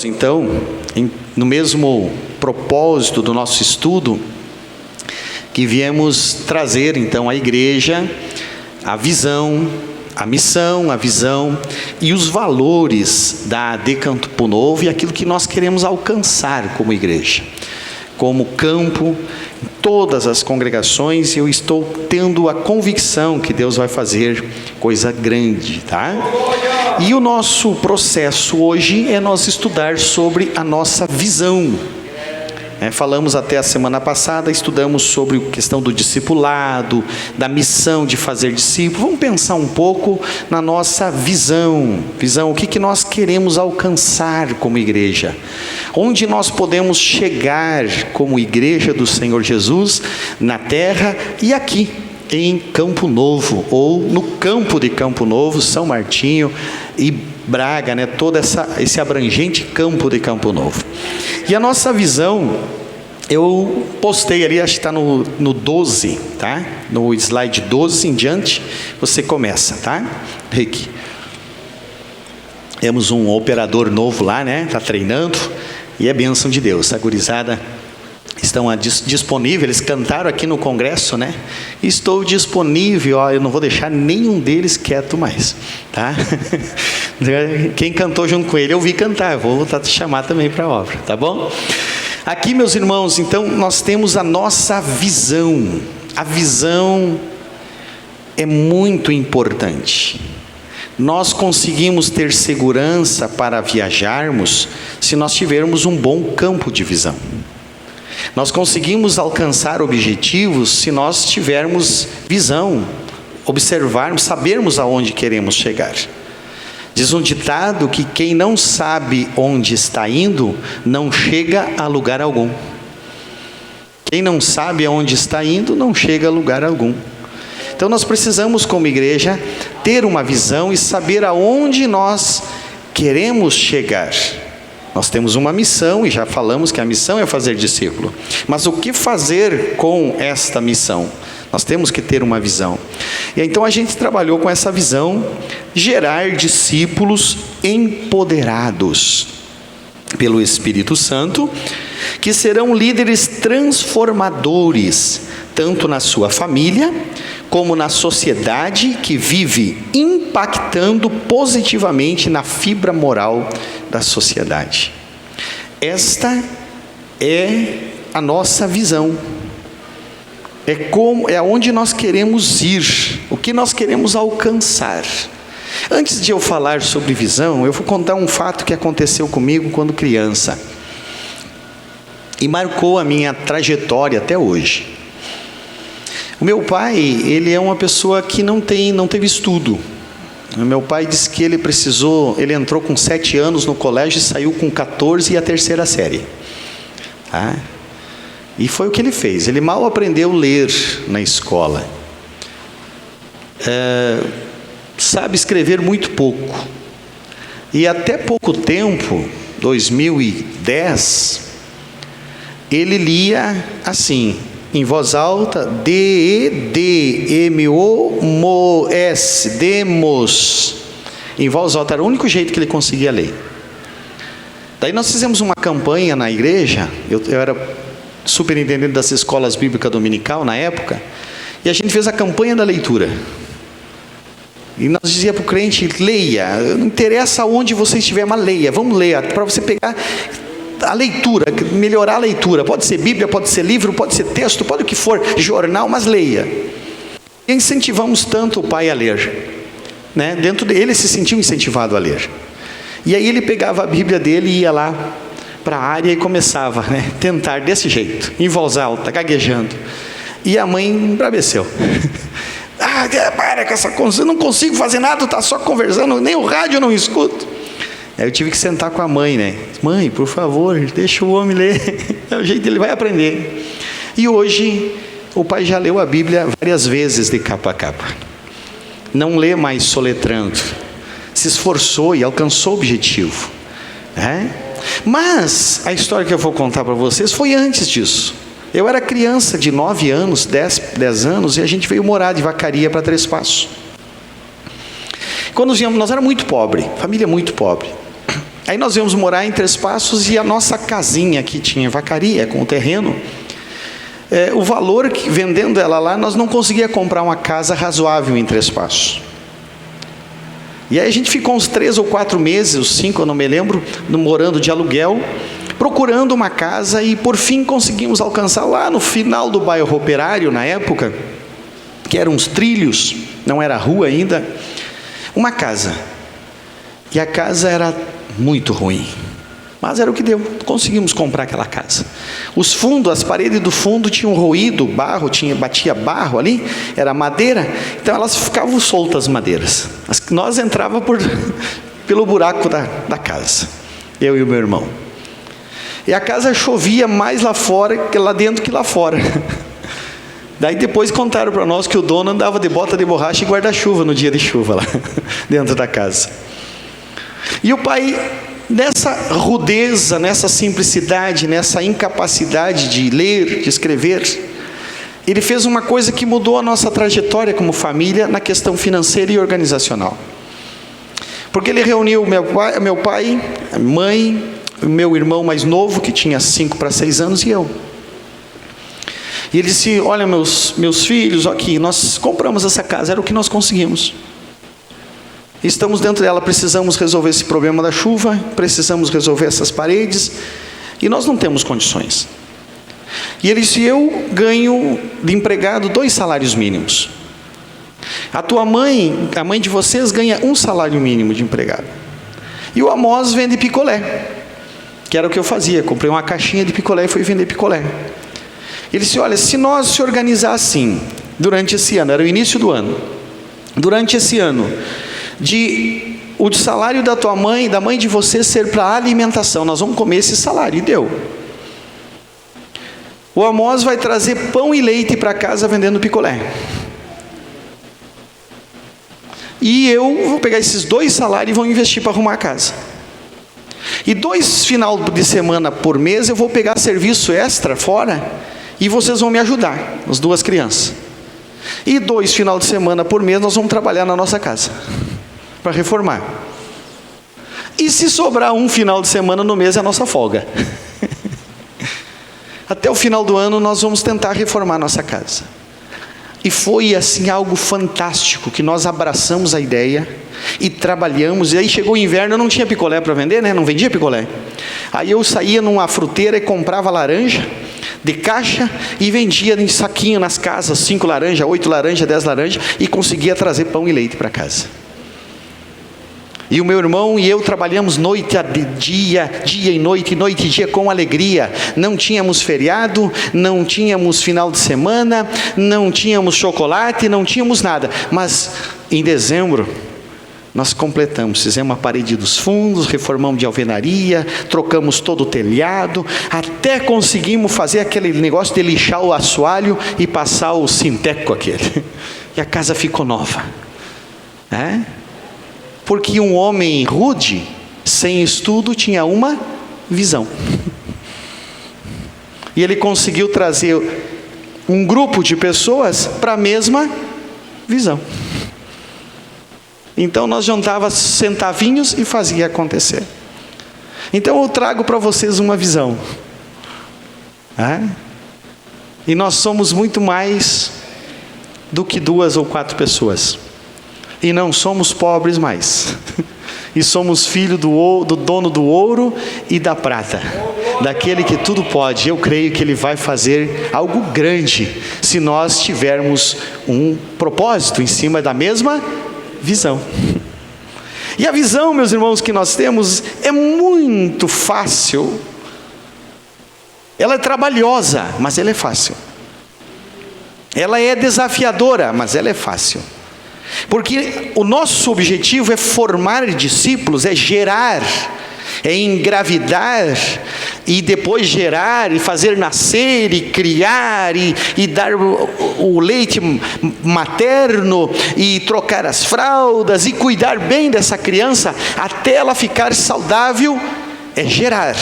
Então, no mesmo propósito do nosso estudo, que viemos trazer então à igreja a visão, a missão, a visão e os valores da AD Campo Novo e aquilo que nós queremos alcançar como igreja, como campo, em todas as congregações. Eu estou tendo a convicção que Deus vai fazer coisa grande, tá? E o nosso processo hoje é nós estudar sobre a nossa visão. Falamos até a semana passada, estudamos sobre a questão do discipulado, da missão de fazer discípulos. Vamos pensar um pouco na nossa visão, o que nós queremos alcançar como igreja, onde nós podemos chegar como igreja do Senhor Jesus na terra e aqui em Campo Novo, ou no campo de Campo Novo, São Martinho e Braga, todo esse abrangente campo de Campo Novo. E a nossa visão, eu postei ali, acho que está no 12, tá? No slide 12 em diante, você começa, tá? Rick. Temos um operador novo lá, está treinando, e é bênção de Deus, a gurizada estão disponíveis, eles cantaram aqui no congresso, Estou disponível, eu não vou deixar nenhum deles quieto mais, tá? Quem cantou junto com ele, eu vi cantar, vou voltar a te chamar também para a obra, tá bom? Aqui, meus irmãos, então, nós temos a nossa visão. A visão é muito importante. Nós conseguimos ter segurança para viajarmos se nós tivermos um bom campo de visão. Nós conseguimos alcançar objetivos se nós tivermos visão, observarmos, sabermos aonde queremos chegar. Diz um ditado que quem não sabe onde está indo, não chega a lugar algum. Quem não sabe aonde está indo, não chega a lugar algum. Então nós precisamos, como igreja, ter uma visão e saber aonde nós queremos chegar. Nós temos uma missão e já falamos que a missão é fazer discípulo. Mas o que fazer com esta missão? Nós temos que ter uma visão. E então a gente trabalhou com essa visão, gerar discípulos empoderados pelo Espírito Santo, que serão líderes transformadores, tanto na sua família, como na sociedade que vive, impactando positivamente na fibra moral da sociedade. Esta é a nossa visão. É aonde nós queremos ir, o que nós queremos alcançar. Antes de eu falar sobre visão, eu vou contar um fato que aconteceu comigo quando criança e marcou a minha trajetória até hoje. O meu pai, ele é uma pessoa que não teve estudo. O meu pai disse que ele entrou com 7 anos no colégio e saiu com 14 e a 3ª série. Tá? E foi o que ele fez, ele mal aprendeu a ler na escola. Sabe escrever muito pouco. E até pouco tempo, 2010, ele lia assim, em voz alta, D-E-D-M-O-M-O-S, demos. Em voz alta, era o único jeito que ele conseguia ler. Daí nós fizemos uma campanha na igreja, eu era superintendente das escolas bíblicas dominical na época, e a gente fez a campanha da leitura. E nós dizia para o crente, leia, não interessa onde você estiver, mas leia, vamos ler, para você pegar a leitura, melhorar a leitura, pode ser Bíblia, pode ser livro, pode ser texto, pode o que for, jornal, mas leia. E incentivamos tanto o pai a ler, dentro dele ele se sentiu incentivado a ler. E aí ele pegava a Bíblia dele e ia lá para a área e começava, tentar desse jeito, em voz alta, gaguejando. E a mãe embraveceu. Para com essa coisa, eu não consigo fazer nada, está só conversando, nem o rádio eu não escuto. Aí eu tive que sentar com a mãe, Mãe, por favor, deixa o homem ler, é o jeito ele vai aprender. E hoje, o pai já leu a Bíblia várias vezes de capa a capa. Não lê mais soletrando. Se esforçou e alcançou o objetivo. Mas a história que eu vou contar para vocês foi antes disso. Eu era criança de 9 anos, 10 anos, e a gente veio morar de Vacaria para Três Passos. Quando nós éramos muito pobres, família muito pobre. Aí nós íamos morar em Três Passos, e a nossa casinha que tinha em Vacaria, com o terreno, o valor, vendendo ela lá, nós não conseguíamos comprar uma casa razoável em Três Passos. E aí a gente ficou uns 3 ou 4 meses, os 5, eu não me lembro, morando de aluguel, procurando uma casa, e por fim conseguimos alcançar lá no final do bairro Operário, na época, que eram uns trilhos, não era rua ainda, uma casa. E a casa era muito ruim, mas era o que deu, conseguimos comprar aquela casa. Os fundos, as paredes do fundo tinham roído, barro, batia barro ali, era madeira, então elas ficavam soltas, as madeiras. Nós entrávamos pelo buraco da casa, eu e o meu irmão. E a casa chovia mais lá fora, que lá dentro, que lá fora. Daí depois contaram para nós que o dono andava de bota de borracha e guarda-chuva no dia de chuva lá, dentro da casa. E o pai, nessa rudeza, nessa simplicidade, nessa incapacidade de ler, de escrever, ele fez uma coisa que mudou a nossa trajetória como família na questão financeira e organizacional. Porque ele reuniu meu pai, mãe, meu irmão mais novo, que tinha 5 para 6 anos, e eu. E ele disse: olha, meus filhos, aqui, nós compramos essa casa, era o que nós conseguimos. Estamos dentro dela, precisamos resolver esse problema da chuva, precisamos resolver essas paredes, e nós não temos condições. E ele disse: eu ganho de empregado 2 salários mínimos. A tua mãe, a mãe de vocês, ganha 1 salário mínimo de empregado. E o Amós vende picolé, que era o que eu fazia, comprei uma caixinha de picolé e fui vender picolé. Ele disse: olha, se nós se organizar assim, durante esse ano, era o início do ano, durante esse ano, o salário da tua mãe, da mãe de você ser para alimentação, nós vamos comer esse salário, e deu. O Amós vai trazer pão e leite para casa vendendo picolé. E eu vou pegar esses 2 salários e vou investir para arrumar a casa. E 2 final de semana por mês eu vou pegar serviço extra fora, e vocês vão me ajudar, as 2 crianças. E 2 final de semana por mês nós vamos trabalhar na nossa casa, para reformar. E se sobrar 1 final de semana no mês, é a nossa folga. Até o final do ano nós vamos tentar reformar a nossa casa. E foi assim algo fantástico, que nós abraçamos a ideia e trabalhamos. E aí chegou o inverno, eu não tinha picolé para vender, né? Não vendia picolé. Aí eu saía numa fruteira e comprava laranja de caixa e vendia em saquinho nas casas, 5 laranjas, 8 laranjas, 10 laranjas, e conseguia trazer pão e leite para casa. E o meu irmão e eu trabalhamos noite a dia, dia e noite e dia, com alegria. Não tínhamos feriado, não tínhamos final de semana, não tínhamos chocolate, não tínhamos nada. Mas em dezembro nós completamos, fizemos a parede dos fundos, reformamos de alvenaria, trocamos todo o telhado, até conseguimos fazer aquele negócio de lixar o assoalho e passar o sinteco aquele. E a casa ficou nova. Porque um homem rude, sem estudo, tinha uma visão. E ele conseguiu trazer um grupo de pessoas para a mesma visão. Então nós juntava centavinhos e fazia acontecer. Então eu trago para vocês uma visão. E nós somos muito mais do que 2 ou 4 pessoas. E não somos pobres mais. E somos filho do dono do ouro e da prata, daquele que tudo pode. Eu creio que Ele vai fazer algo grande, se nós tivermos um propósito em cima da mesma visão. E a visão, meus irmãos, que nós temos é muito fácil. Ela é trabalhosa, mas ela é fácil. Ela é desafiadora, mas ela é fácil. Porque o nosso objetivo é formar discípulos, é gerar, é engravidar, e depois gerar, e fazer nascer, e criar, e dar o leite materno, e trocar as fraldas, e cuidar bem dessa criança, até ela ficar saudável, é gerar.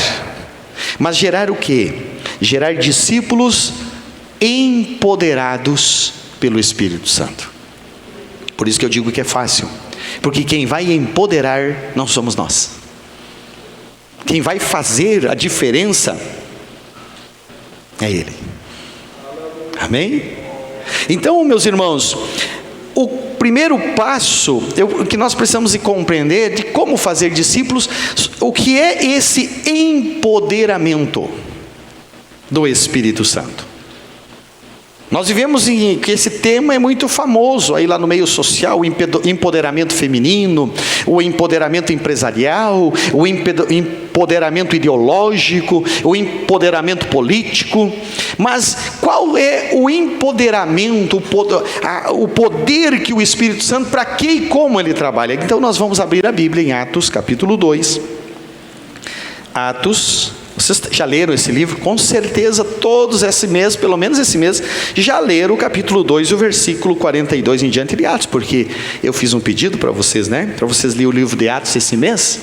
Mas gerar o quê? Gerar discípulos empoderados pelo Espírito Santo. Por isso que eu digo que é fácil, porque quem vai empoderar não somos nós. quem vai fazer a diferença é Ele. Amém? Então, meus irmãos, o primeiro passo que nós precisamos compreender de como fazer discípulos, o que é esse empoderamento do Espírito Santo. Nós vivemos que esse tema é muito famoso aí lá no meio social, o empoderamento feminino, o empoderamento empresarial, o empoderamento ideológico, o empoderamento político. Mas qual é o empoderamento, o poder que o Espírito Santo, para que e como ele trabalha? Então nós vamos abrir a Bíblia em Atos capítulo 2. Atos. Vocês já leram esse livro? Com certeza todos esse mês, pelo menos esse mês, já leram o capítulo 2 e o versículo 42 em diante de Atos, porque eu fiz um pedido para vocês, né? Para vocês lerem o livro de Atos esse mês,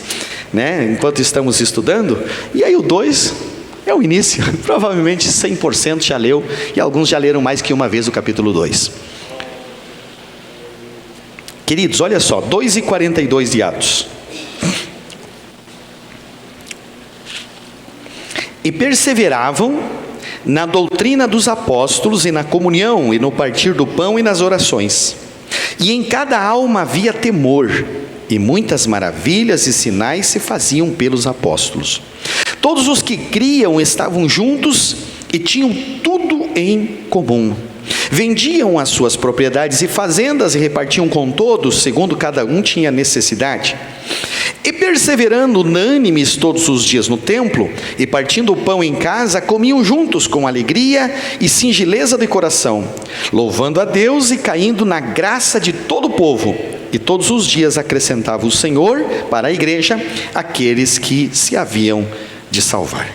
né? Enquanto estamos estudando. E aí o 2 é o início, provavelmente 100% já leu, e alguns já leram mais que uma vez o capítulo 2. Queridos, olha só, 2:42 de Atos. E perseveravam na doutrina dos apóstolos e na comunhão e no partir do pão e nas orações. E em cada alma havia temor, e muitas maravilhas e sinais se faziam pelos apóstolos. Todos os que criam estavam juntos e tinham tudo em comum. Vendiam as suas propriedades e fazendas e repartiam com todos, segundo cada um tinha necessidade. E perseverando unânimes todos os dias no templo, e partindo o pão em casa, comiam juntos com alegria e singeleza de coração, louvando a Deus e caindo na graça de todo o povo. E todos os dias acrescentava o Senhor para a igreja aqueles que se haviam de salvar.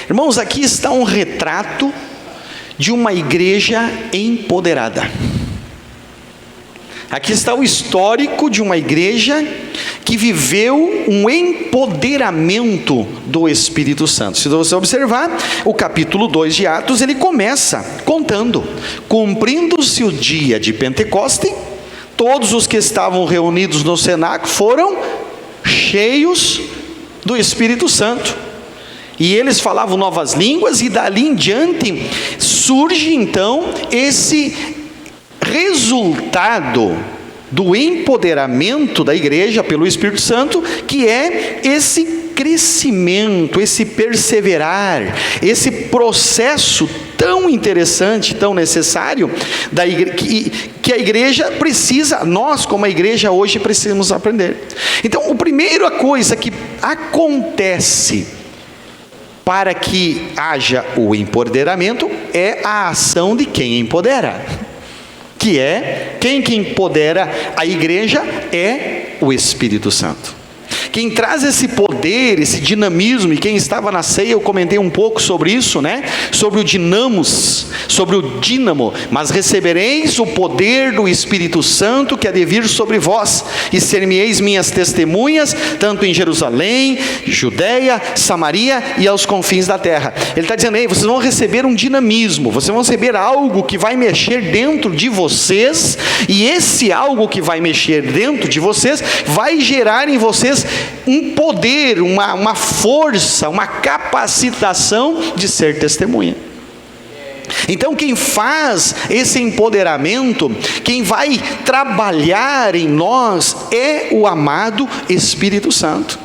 Irmãos, aqui está um retrato de uma igreja empoderada. Aqui está o histórico de uma igreja que viveu um empoderamento do Espírito Santo. Se você observar, o capítulo 2 de Atos, ele começa contando: cumprindo-se o dia de Pentecoste, todos os que estavam reunidos no cenáculo foram cheios do Espírito Santo. E eles falavam novas línguas, e dali em diante surge então esse resultado do empoderamento da igreja pelo Espírito Santo, que é esse crescimento, esse perseverar, esse processo tão interessante, tão necessário, que a igreja precisa, nós como a igreja hoje precisamos aprender. Então, a primeira coisa que acontece para que haja o empoderamento é a ação de quem empodera, que é, quem que empodera a igreja é o Espírito Santo. Quem traz esse poder, esse dinamismo, e quem estava na ceia, eu comentei um pouco sobre isso, né? Sobre o dinamos, sobre o dínamo. Mas recebereis o poder do Espírito Santo que há de vir sobre vós, e ser-me-eis minhas testemunhas, tanto em Jerusalém, Judeia, Samaria e aos confins da terra. Ele está dizendo: ei, vocês vão receber um dinamismo, vocês vão receber algo que vai mexer dentro de vocês, e esse algo que vai mexer dentro de vocês, vai gerar em vocês um poder, uma força, uma capacitação de ser testemunha. Então quem faz esse empoderamento, quem vai trabalhar em nós é o amado Espírito Santo.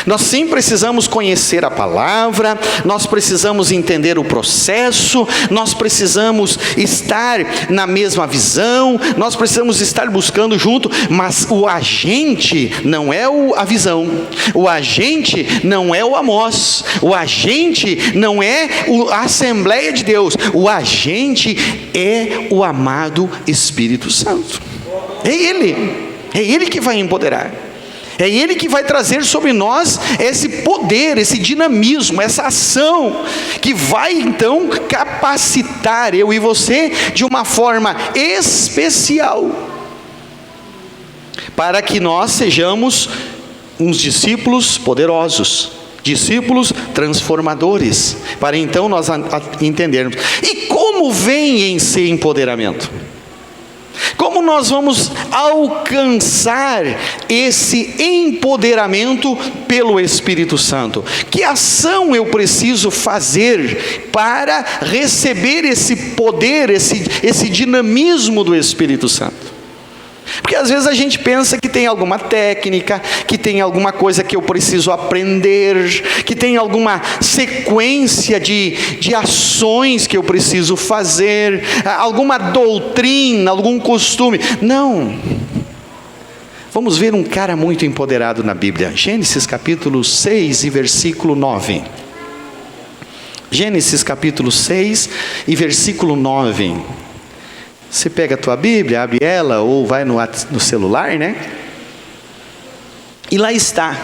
Nós sim precisamos conhecer a palavra, nós precisamos entender o processo, nós precisamos estar na mesma visão, nós precisamos estar buscando junto, mas o agente não é a visão, o agente não é o Amós, o agente não é a Assembleia de Deus, o agente é o amado Espírito Santo. É Ele que vai empoderar. É Ele que vai trazer sobre nós esse poder, esse dinamismo, essa ação, que vai então capacitar eu e você de uma forma especial, para que nós sejamos uns discípulos poderosos, discípulos transformadores, para então nós entendermos. E como vem esse empoderamento? Como nós vamos alcançar esse empoderamento pelo Espírito Santo? Que ação eu preciso fazer para receber esse poder, esse dinamismo do Espírito Santo? Porque às vezes a gente pensa que tem alguma técnica, que tem alguma coisa que eu preciso aprender, que tem alguma sequência de ações que eu preciso fazer, alguma doutrina, algum costume. Não. Vamos ver um cara muito empoderado na Bíblia. Gênesis capítulo 6 e versículo 9. Gênesis capítulo 6 e versículo 9. Você pega a tua Bíblia, abre ela, ou vai no celular, né? E lá está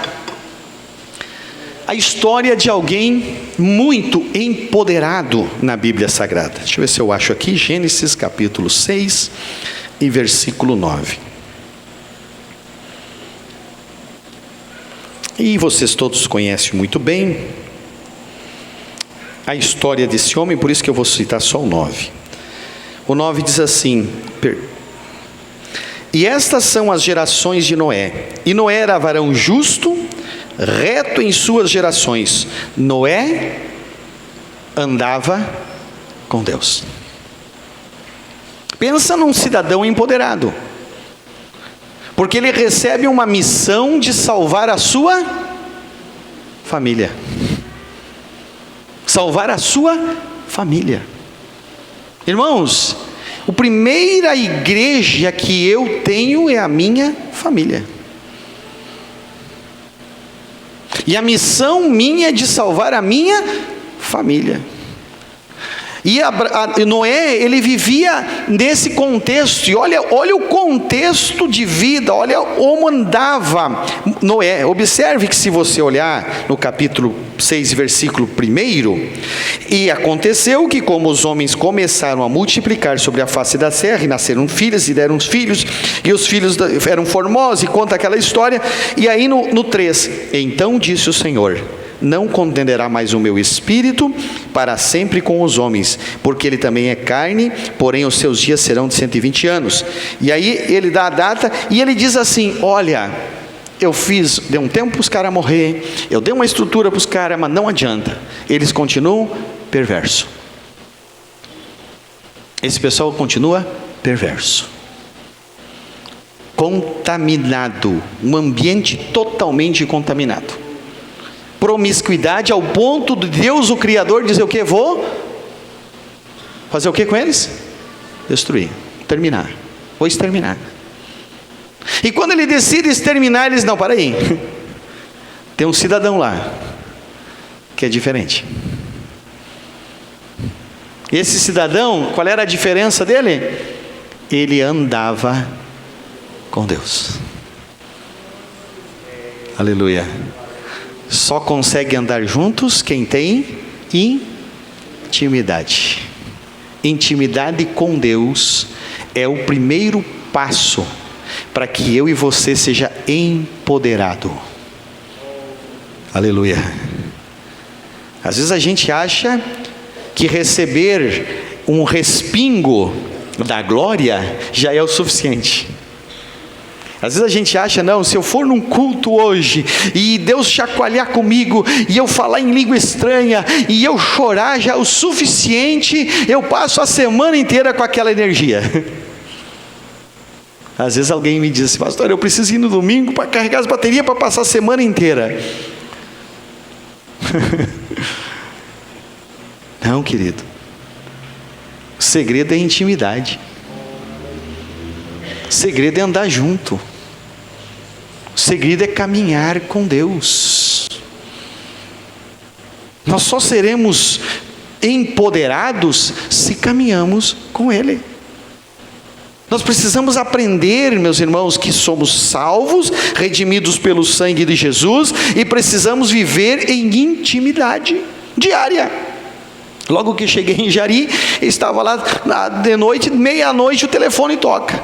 a história de alguém muito empoderado na Bíblia Sagrada. Deixa eu ver se eu acho aqui, Gênesis capítulo 6 e versículo 9. E vocês todos conhecem muito bem a história desse homem, por isso que eu vou citar só o 9. O 9 diz assim: e estas são as gerações de Noé. E Noé era varão justo, reto em suas gerações. Noé andava com Deus. Pensa num cidadão empoderado, porque ele recebe uma missão de salvar a sua família. Salvar a sua família. Irmãos, a primeira igreja que eu tenho é a minha família. E a missão minha é de salvar a minha família. E Noé, ele vivia nesse contexto, e olha o contexto de vida, olha como andava Noé. Observe que se você olhar no capítulo 6, versículo 1, e aconteceu que como os homens começaram a multiplicar sobre a face da terra, e nasceram filhas e deram filhos, e os filhos eram formosos, e conta aquela história, e aí no 3, então disse o Senhor: não contenderá mais o meu espírito para sempre com os homens, porque ele também é carne, porém os seus dias serão de 120 anos. E aí ele dá a data, e ele diz assim: olha, dei um tempo para os caras morrer, eu dei uma estrutura para os caras, mas não adianta, eles continuam perversos. Esse pessoal continua perverso, contaminado, um ambiente totalmente contaminado. Promiscuidade ao ponto de Deus, o Criador, dizer o que? Vou fazer o que com eles? Destruir, terminar, vou exterminar. E quando ele decide exterminar, eles: não, para aí, tem um cidadão lá que é diferente. Esse cidadão, qual era a diferença dele? Ele andava com Deus. Aleluia. Só consegue andar juntos quem tem intimidade. Intimidade com Deus é o primeiro passo para que eu e você seja empoderado. Aleluia. Às vezes a gente acha que receber um respingo da glória já é o suficiente. Às vezes a gente acha: não, se eu for num culto hoje, e Deus chacoalhar comigo, e eu falar em língua estranha, e eu chorar, já é o suficiente, eu passo a semana inteira com aquela energia. Às vezes alguém me diz assim: pastor, eu preciso ir no domingo para carregar as baterias para passar a semana inteira. Não, querido, o segredo é intimidade, o segredo é andar junto, o segredo é caminhar com Deus. Nós só seremos empoderados se caminhamos com Ele. Nós precisamos aprender, meus irmãos, que somos salvos, redimidos pelo sangue de Jesus, e precisamos viver em intimidade diária. Logo que cheguei em Jari, estava lá de noite, meia-noite, o telefone toca.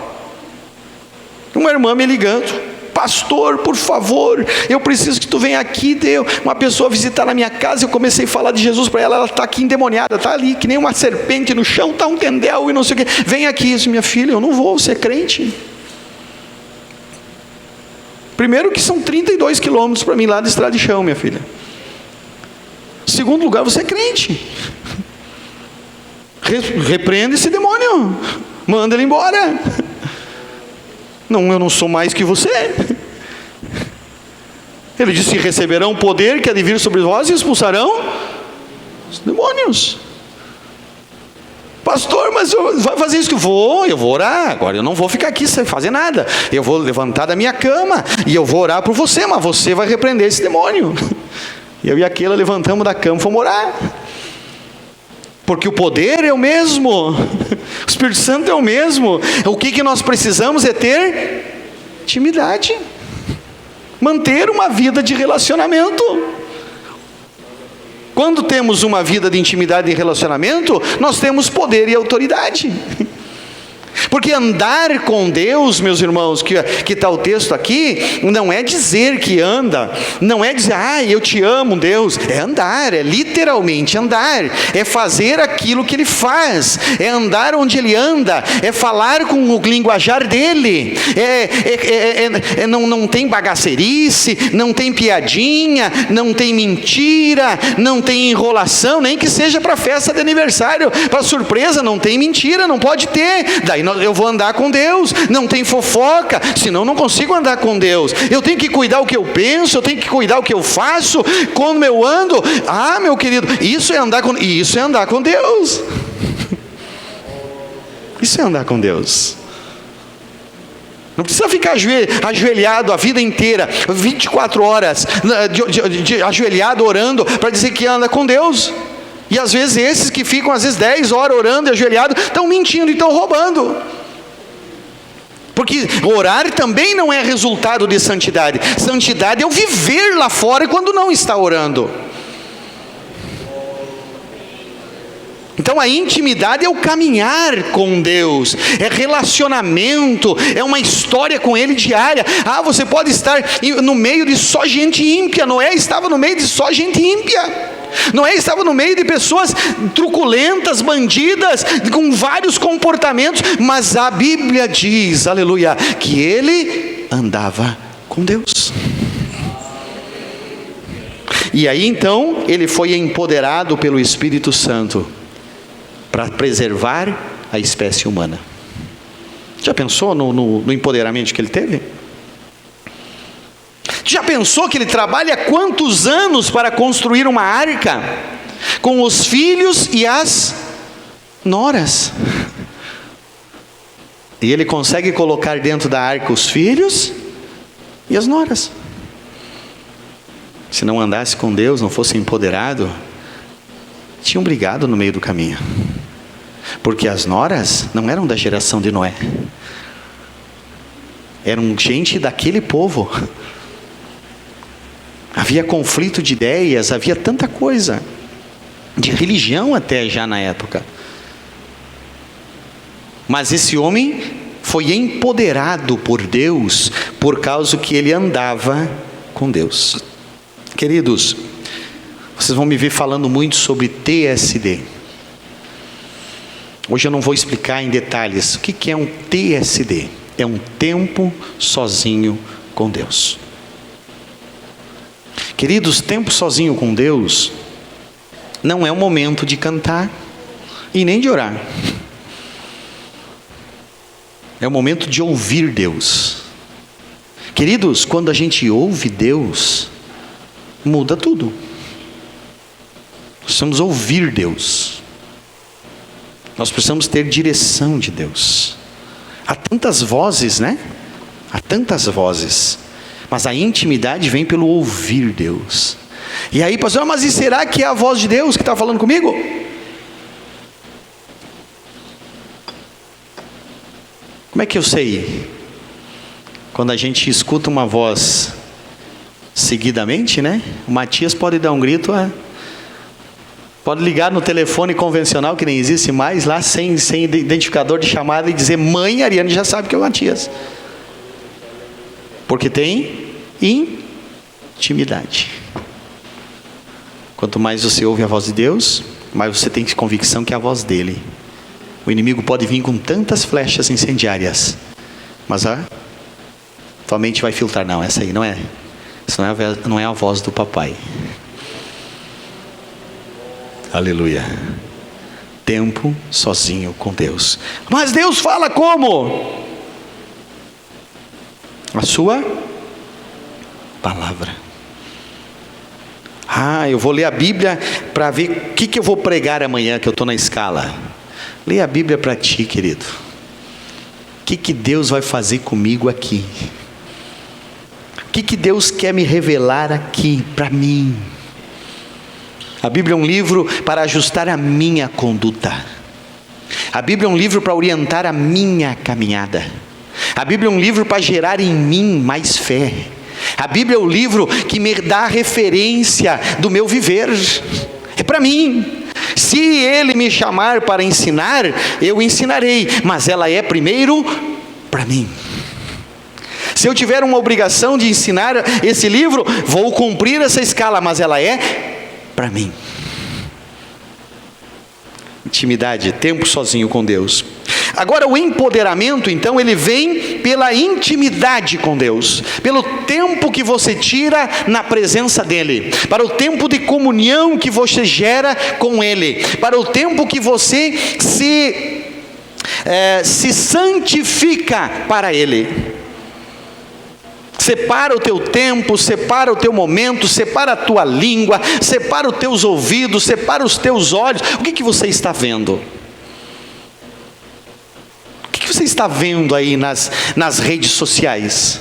Uma irmã me ligando: pastor, por favor, eu preciso que tu venha aqui. Deu uma pessoa visitar na minha casa, eu comecei a falar de Jesus para ela, ela está aqui endemoniada, está ali que nem uma serpente no chão, está um tendel e não sei o que, vem aqui. Isso, minha filha, eu não vou, você é crente. Primeiro que são 32 quilômetros para mim lá de estrada de chão, minha filha. Segundo lugar, você é crente. Repreenda esse demônio, manda ele embora. Não, eu não sou mais que você. Ele disse: receberão poder que há de vir sobre vós e expulsarão os demônios. Pastor, mas vai fazer isso? Eu vou orar. Agora eu não vou ficar aqui sem fazer nada. Eu vou levantar da minha cama e eu vou orar por você, mas você vai repreender esse demônio. Eu e aquela levantamos da cama e fomos orar. Porque o poder é o mesmo, o Espírito Santo é o mesmo. O que nós precisamos é ter intimidade, manter uma vida de relacionamento. Quando temos uma vida de intimidade e relacionamento, nós temos poder e autoridade. Porque andar com Deus, meus irmãos, que está o texto aqui, não é dizer que anda, não é dizer, eu te amo, Deus. É andar, é literalmente andar, é fazer aquilo que Ele faz, é andar onde Ele anda, é falar com o linguajar dEle, não tem bagacerice, não tem piadinha, não tem mentira, não tem enrolação, nem que seja para festa de aniversário, para surpresa, não tem mentira, não pode ter. Daí eu vou andar com Deus, não tem fofoca, senão eu não consigo andar com Deus. Eu tenho que cuidar o que eu penso, eu tenho que cuidar o que eu faço, como eu ando. Meu querido, isso é andar com Deus. Isso é andar com Deus. Não precisa ficar ajoelhado a vida inteira, 24 horas, ajoelhado orando, para dizer que anda com Deus. E às vezes esses que ficam 10 horas orando e ajoelhado, estão mentindo e estão roubando. Porque orar também não é resultado de santidade. Santidade é o viver lá fora quando não está orando. Então a intimidade é o caminhar com Deus, é relacionamento, é uma história com Ele diária. Você pode estar no meio de só gente ímpia. Noé estava no meio de só gente ímpia. Noé estava no meio de pessoas truculentas, bandidas, com vários comportamentos, mas a Bíblia diz, aleluia, que ele andava com Deus. E aí então ele foi empoderado pelo Espírito Santo para preservar a espécie humana. Já pensou no empoderamento que ele teve? Já pensou que ele trabalha quantos anos para construir uma arca com os filhos e as noras? E ele consegue colocar dentro da arca os filhos e as noras. Se não andasse com Deus, não fosse empoderado, tinham brigado no meio do caminho. Porque as noras não eram da geração de Noé, eram gente daquele povo. Havia conflito de ideias, havia tanta coisa, de religião até já na época. Mas esse homem foi empoderado por Deus, por causa que ele andava com Deus. Queridos, vocês vão me ver falando muito sobre TSD. Hoje eu não vou explicar em detalhes o que é um TSD. É um tempo sozinho com Deus. Queridos, tempo sozinho com Deus não é o momento de cantar e nem de orar. É o momento de ouvir Deus. Queridos, quando a gente ouve Deus, muda tudo. Nós precisamos ouvir Deus. Nós precisamos ter direção de Deus. Há tantas vozes, né? Há tantas vozes. Mas a intimidade vem pelo ouvir Deus. E aí, pastor, mas e será que é a voz de Deus que está falando comigo? Como é que eu sei? Quando a gente escuta uma voz seguidamente, né? O Matias pode dar um grito, pode ligar no telefone convencional, que nem existe mais, lá sem identificador de chamada, e dizer: mãe, Ariane já sabe que é o Matias. Porque tem intimidade. Quanto mais você ouve a voz de Deus, mais você tem convicção que é a voz dele. O inimigo pode vir com tantas flechas incendiárias, mas tua mente vai filtrar. Não, essa aí não é. Essa não é a voz do papai. Aleluia. Tempo sozinho com Deus. Mas Deus fala como? A sua palavra. Eu vou ler a Bíblia para ver o que eu vou pregar amanhã, que eu estou na escala. Leia a Bíblia para ti, querido. O que Deus vai fazer comigo aqui? O que Deus quer me revelar aqui para mim? A Bíblia é um livro para ajustar a minha conduta. A Bíblia é um livro para orientar a minha caminhada. A Bíblia é um livro para gerar em mim mais fé. A Bíblia é o livro que me dá a referência do meu viver. É para mim. Se Ele me chamar para ensinar, eu ensinarei. Mas ela é primeiro para mim. Se eu tiver uma obrigação de ensinar esse livro, vou cumprir essa escala, mas ela é para mim. Intimidade, tempo sozinho com Deus. Agora o empoderamento, então, ele vem pela intimidade com Deus, pelo tempo que você tira na presença dEle, para o tempo de comunhão que você gera com Ele, para o tempo que você se santifica para Ele. Separa o teu tempo, separa o teu momento, separa a tua língua, separa os teus ouvidos, separa os teus olhos. O que você está vendo? O que você está vendo aí nas redes sociais?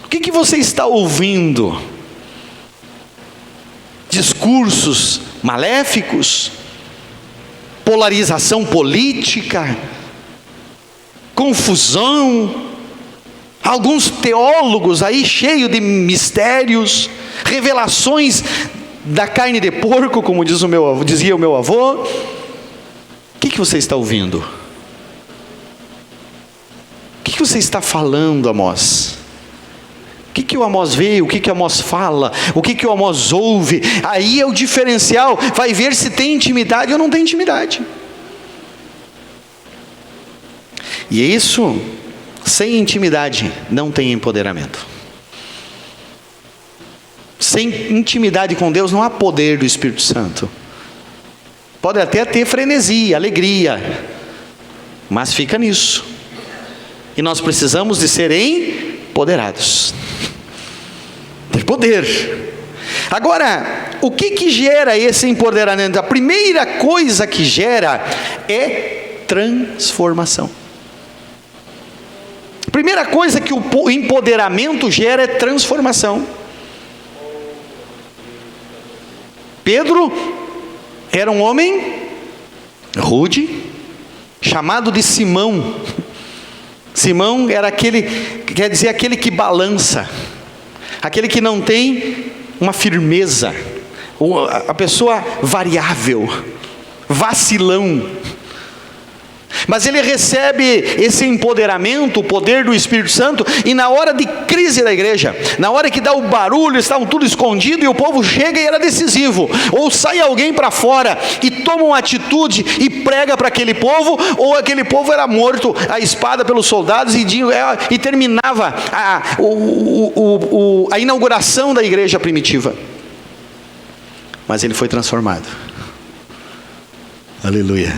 O que você está ouvindo? Discursos maléficos? Polarização política? Confusão? Alguns teólogos aí cheios de mistérios, revelações da carne de porco, como dizia o meu avô. O que você está ouvindo? O que você está falando, Amós? O que o Amós vê? O que o Amós fala? O que o Amós ouve? Aí é o diferencial. Vai ver se tem intimidade ou não tem intimidade. E isso, sem intimidade, não tem empoderamento. Sem intimidade com Deus, não há poder do Espírito Santo. Pode até ter frenesia, alegria, mas fica nisso. E nós precisamos de ser empoderados, ter poder. Agora, o que gera esse empoderamento? A primeira coisa que gera é transformação. A primeira coisa que o empoderamento gera é transformação. Pedro era um homem rude, chamado de Simão. Simão era aquele que balança, aquele que não tem uma firmeza, a pessoa variável, vacilão. Mas ele recebe esse empoderamento, o poder do Espírito Santo, e na hora de crise da igreja, na hora que dá o barulho, estavam tudo escondido e o povo chega e era decisivo, ou sai alguém para fora e toma uma atitude e prega para aquele povo, ou aquele povo era morto à espada pelos soldados e terminava a inauguração da igreja primitiva. Mas ele foi transformado. Aleluia.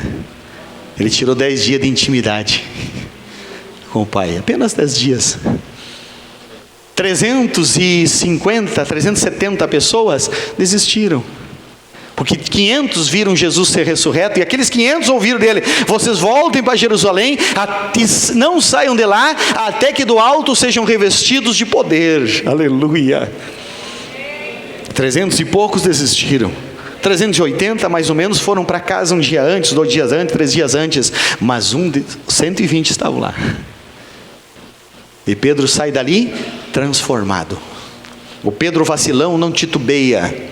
Ele tirou 10 dias de intimidade com o Pai, apenas 10 dias. 370 pessoas desistiram, porque 500 viram Jesus ser ressurreto, e aqueles 500 ouviram dele: vocês voltem para Jerusalém, não saiam de lá, até que do alto sejam revestidos de poder. Aleluia. 300 e poucos desistiram. 380 mais ou menos foram para casa um dia antes, 2 dias antes, 3 dias antes, mas 120 estavam lá. E Pedro sai dali transformado. O Pedro vacilão não titubeia.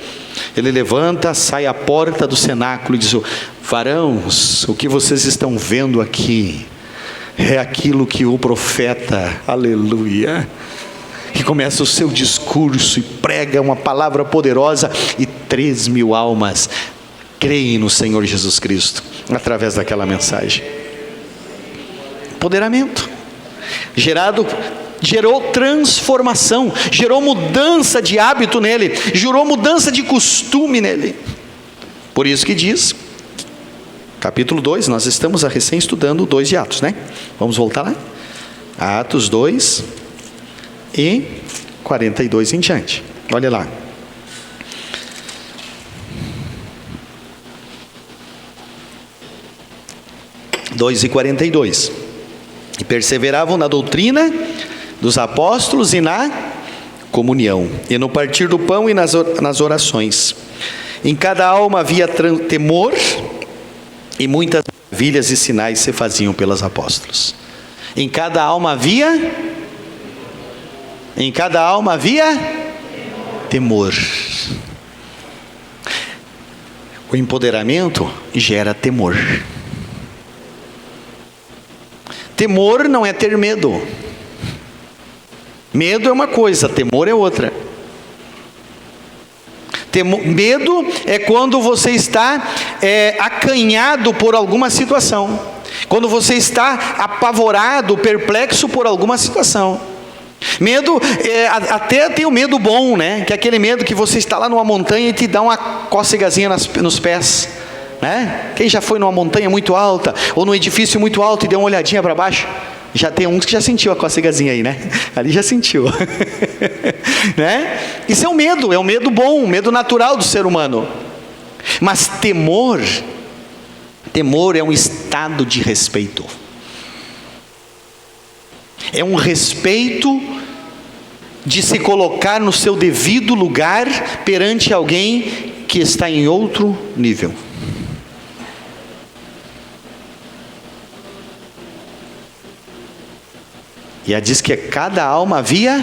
Ele levanta, sai à porta do cenáculo e diz: varãos, o que vocês estão vendo aqui é aquilo que o profeta, aleluia, que começa o seu discurso e prega uma palavra poderosa, e 3.000 almas creem no Senhor Jesus Cristo através daquela mensagem. Empoderamento gerou transformação, gerou mudança de hábito nele, gerou mudança de costume nele. Por isso que diz, capítulo 2, nós estamos recém estudando 2 de Atos, né? Vamos voltar lá? Atos 2 e 42 em diante. Olha lá. E 42. E perseveravam na doutrina dos apóstolos e na comunhão, e no partir do pão e nas orações. Em cada alma havia temor, e muitas maravilhas e sinais se faziam pelos apóstolos. Em cada alma havia temor. O empoderamento gera temor. Temor não é ter medo. Medo é uma coisa, temor é outra. Medo é quando você está acanhado por alguma situação, quando você está apavorado, perplexo por alguma situação. Medo, até tem o medo bom, né? Que é aquele medo que você está lá numa montanha e te dá uma cócegazinha nos pés, né? Quem já foi numa montanha muito alta, ou num edifício muito alto e deu uma olhadinha para baixo? Já tem uns que já sentiu a cócegazinha aí, né? Ali já sentiu. Né? Isso é um medo bom, um medo natural do ser humano. Mas temor é um estado de respeito. É um respeito de se colocar no seu devido lugar perante alguém que está em outro nível. E diz que a cada alma havia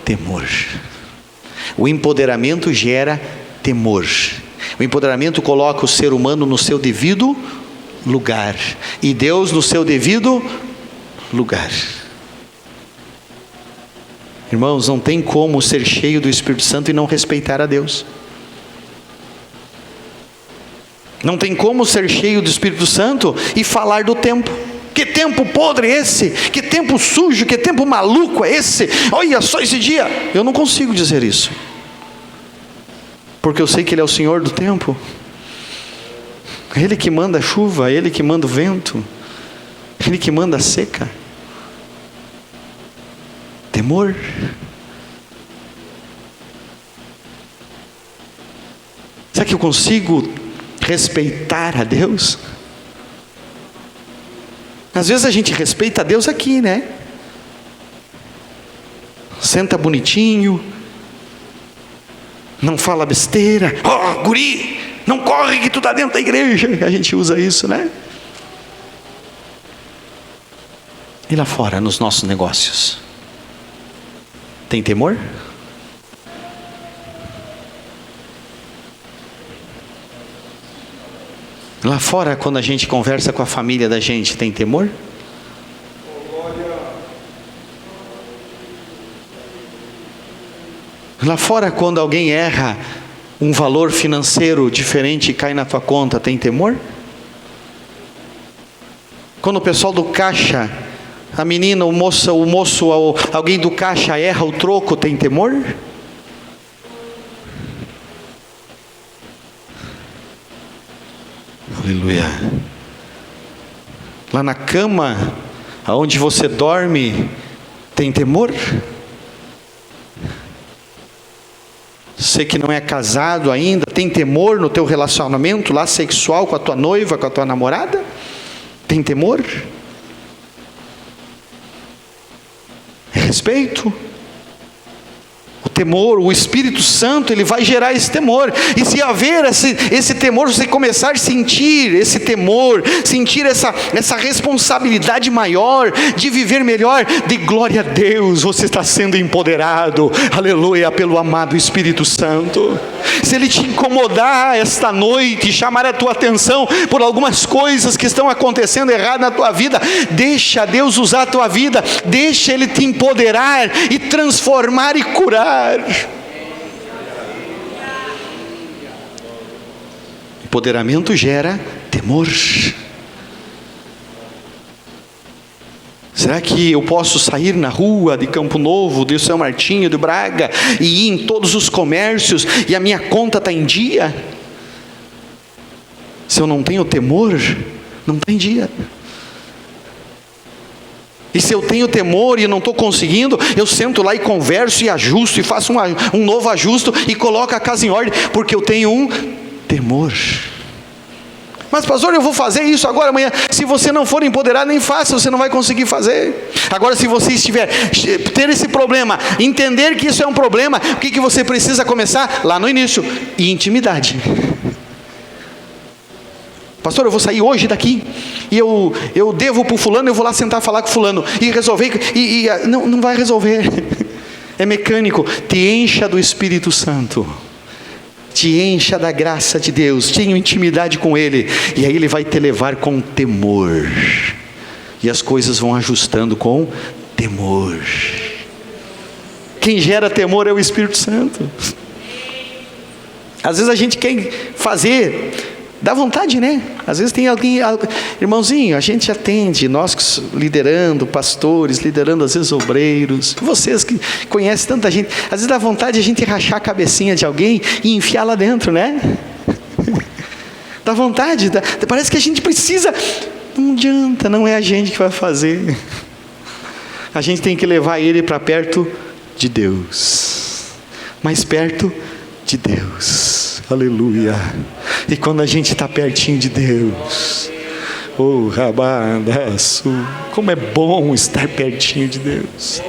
temor. O empoderamento gera temor. O empoderamento coloca o ser humano no seu devido lugar, e Deus no seu devido lugar. Irmãos, não tem como ser cheio do Espírito Santo e não respeitar a Deus. Não tem como ser cheio do Espírito Santo e falar do tempo. Que tempo podre é esse? Que tempo sujo, que tempo maluco é esse? Olha só esse dia. Eu não consigo dizer isso, porque eu sei que Ele é o Senhor do tempo. Ele que manda a chuva, Ele que manda o vento, Ele que manda a seca. Temor. Será que eu consigo respeitar a Deus? Às vezes a gente respeita a Deus aqui, né? Senta bonitinho, não fala besteira. Guri, não corre que tu está dentro da igreja. A gente usa isso, né? E lá fora, nos nossos negócios, tem temor? Lá fora, quando a gente conversa com a família da gente, tem temor? Lá fora, quando alguém erra um valor financeiro diferente e cai na tua conta, tem temor? Quando o pessoal do caixa, a menina, o moço, alguém do caixa erra o troco, tem temor? Aleluia. Lá na cama, aonde você dorme, tem temor? Você que não é casado ainda, tem temor no teu relacionamento lá sexual com a tua noiva, com a tua namorada? Tem temor? É respeito? O temor, o Espírito Santo, ele vai gerar esse temor. E se haver esse temor, você começar a sentir esse temor, sentir essa responsabilidade maior de viver melhor, de glória a Deus, você está sendo empoderado, aleluia, pelo amado Espírito Santo. se Ele te incomodar esta noite, chamar a tua atenção por algumas coisas que estão acontecendo errado na tua vida, deixa Deus usar a tua vida, deixa Ele te empoderar e transformar e curar. Empoderamento gera temor. Será que eu posso sair na rua de Campo Novo, de São Martinho, de Braga, e ir em todos os comércios, e a minha conta está em dia? Se eu não tenho temor, não tem dia. E se eu tenho temor e não estou conseguindo, eu sento lá e converso e ajusto, e faço um novo ajuste, e coloco a casa em ordem, porque eu tenho um temor. Mas pastor, eu vou fazer isso agora, amanhã. Se você não for empoderado, nem faça, você não vai conseguir fazer. Agora, se você ter esse problema, entender que isso é um problema, o que você precisa começar? Lá no início, intimidade. Pastor, eu vou sair hoje daqui, e eu devo para o fulano, eu vou lá sentar e falar com o fulano, e resolver, não vai resolver. É mecânico. Te encha do Espírito Santo. Te encha da graça de Deus, tenha intimidade com Ele, e aí Ele vai te levar com temor, e as coisas vão ajustando com temor. Quem gera temor é o Espírito Santo. Às vezes a gente quer fazer, dá vontade, né? Às vezes tem alguém, irmãozinho, a gente atende, nós liderando, pastores, liderando às vezes obreiros, vocês que conhecem tanta gente, às vezes dá vontade a gente rachar a cabecinha de alguém e enfiar lá dentro, né? Dá vontade, parece que a gente precisa, não adianta, não é a gente que vai fazer, a gente tem que levar ele para perto de Deus, mais perto de Deus. Aleluia. E quando a gente está pertinho de Deus, oh, rabadaçu, como é bom estar pertinho de Deus.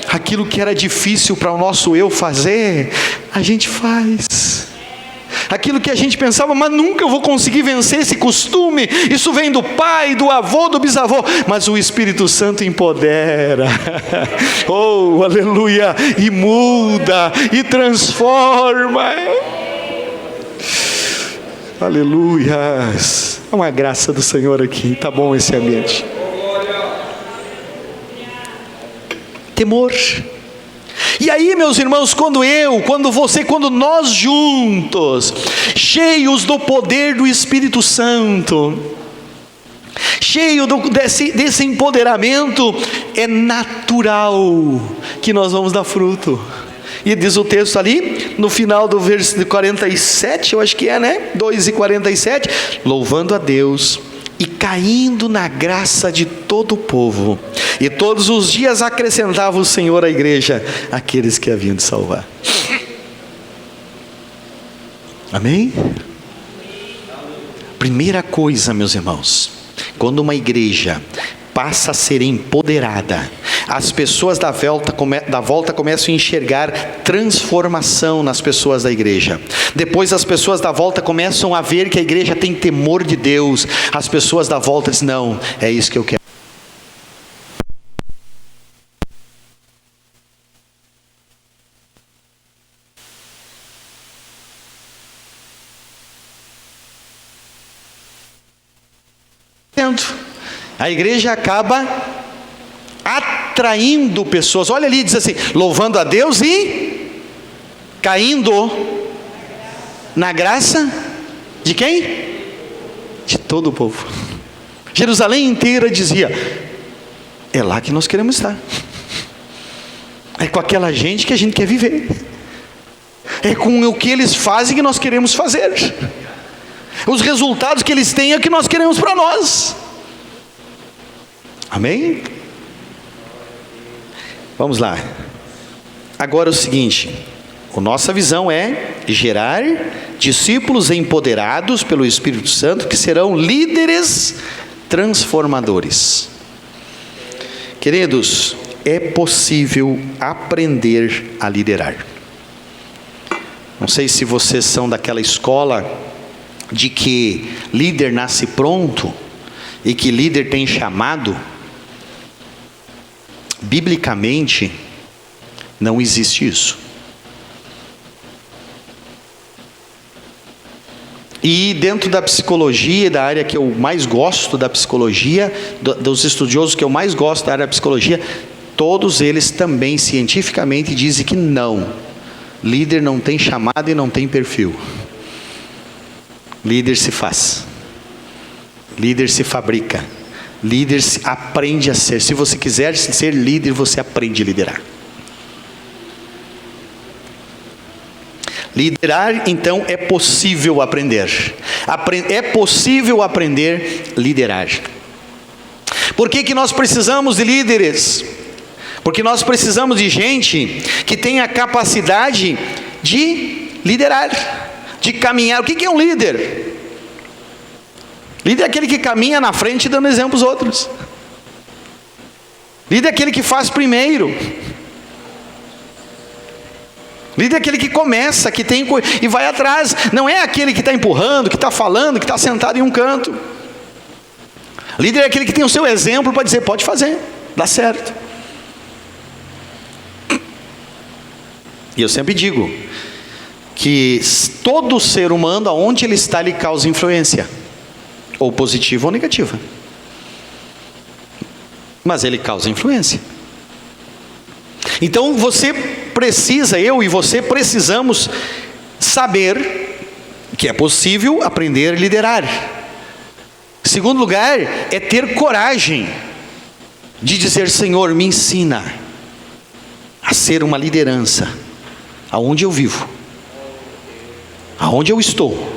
Aquilo que era difícil para o nosso eu fazer, a gente faz. Aquilo que a gente pensava, mas nunca eu vou conseguir vencer esse costume, isso vem do pai, do avô, do bisavô, mas o Espírito Santo empodera, oh, aleluia, e muda, e transforma, aleluia. É uma graça do Senhor aqui, tá bom esse ambiente. Temor. E aí, meus irmãos, quando nós juntos, cheios do poder do Espírito Santo, cheio desse empoderamento, é natural que nós vamos dar fruto. E diz o texto ali, no final do versículo 47, eu acho que é, né? 2:47, louvando a Deus e caindo na graça de todo o povo, e todos os dias acrescentava o Senhor à igreja aqueles que haviam de salvar. Amém? Primeira coisa, meus irmãos, quando uma igreja passa a ser empoderada, as pessoas da volta começam a enxergar transformação nas pessoas da igreja. Depois as pessoas da volta começam a ver que a igreja tem temor de Deus. As pessoas da volta dizem, não, é isso que eu quero. A igreja acaba atraindo pessoas. Olha ali, diz assim, louvando a Deus e caindo na graça de quem? De todo o povo. Jerusalém inteira dizia, é lá que nós queremos estar, é com aquela gente que a gente quer viver, é com o que eles fazem que nós queremos fazer, os resultados que eles têm é o que nós queremos para nós. Amém? Vamos lá. Agora o seguinte, a nossa visão é gerar discípulos empoderados pelo Espírito Santo, que serão líderes transformadores. Queridos, é possível aprender a liderar. Não sei se vocês são daquela escola de que líder nasce pronto e que líder tem chamado. Biblicamente, não existe isso. E dentro da psicologia, da área que eu mais gosto da psicologia, dos estudiosos que eu mais gosto da área da psicologia, todos eles também cientificamente dizem que não. Líder não tem chamada e não tem perfil. Líder se faz. Líder se fabrica. Líder se aprende a ser. Se você quiser ser líder, você aprende a liderar. Liderar, então, é possível aprender. É possível aprender a liderar. Por que nós precisamos de líderes? Porque nós precisamos de gente que tenha a capacidade de liderar, de caminhar. O que é um líder? Líder é aquele que caminha na frente dando exemplo aos outros. Líder é aquele que faz primeiro. Líder é aquele que começa, que tem e vai atrás. Não é aquele que está empurrando, que está falando, que está sentado em um canto. Líder é aquele que tem o seu exemplo para dizer, pode fazer, dá certo. E eu sempre digo que todo ser humano, aonde ele está, ele causa influência, ou positiva ou negativa. Mas ele causa influência. Então você precisa, eu e você precisamos saber que é possível aprender a liderar. Segundo lugar, é ter coragem de dizer, Senhor, me ensina a ser uma liderança, aonde eu vivo, aonde eu estou,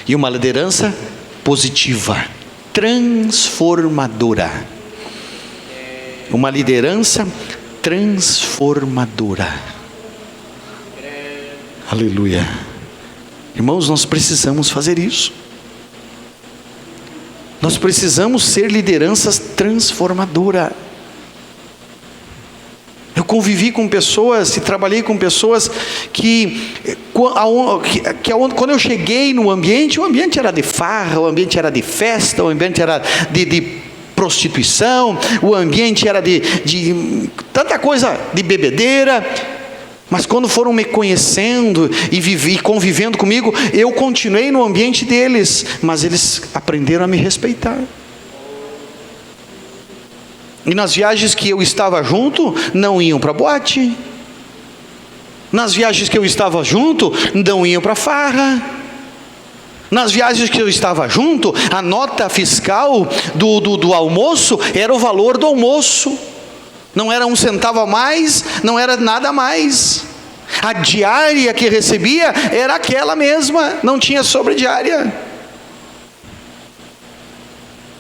e uma liderança positiva, transformadora. Uma liderança transformadora. Aleluia. Irmãos, nós precisamos fazer isso. Nós precisamos ser lideranças transformadoras. Eu convivi com pessoas e trabalhei com pessoas que quando eu cheguei no ambiente, o ambiente era de farra, o ambiente era de festa, o ambiente era de prostituição, o ambiente era de tanta coisa, de bebedeira. Mas quando foram me conhecendo e convivendo comigo, eu continuei no ambiente deles, mas eles aprenderam a me respeitar. E nas viagens que eu estava junto, não iam para boate. Nas viagens que eu estava junto, não iam para farra. Nas viagens que eu estava junto, a nota fiscal do almoço era o valor do almoço. Não era 1 centavo a mais, não era nada a mais. A diária que recebia era aquela mesma, não tinha sobrediária.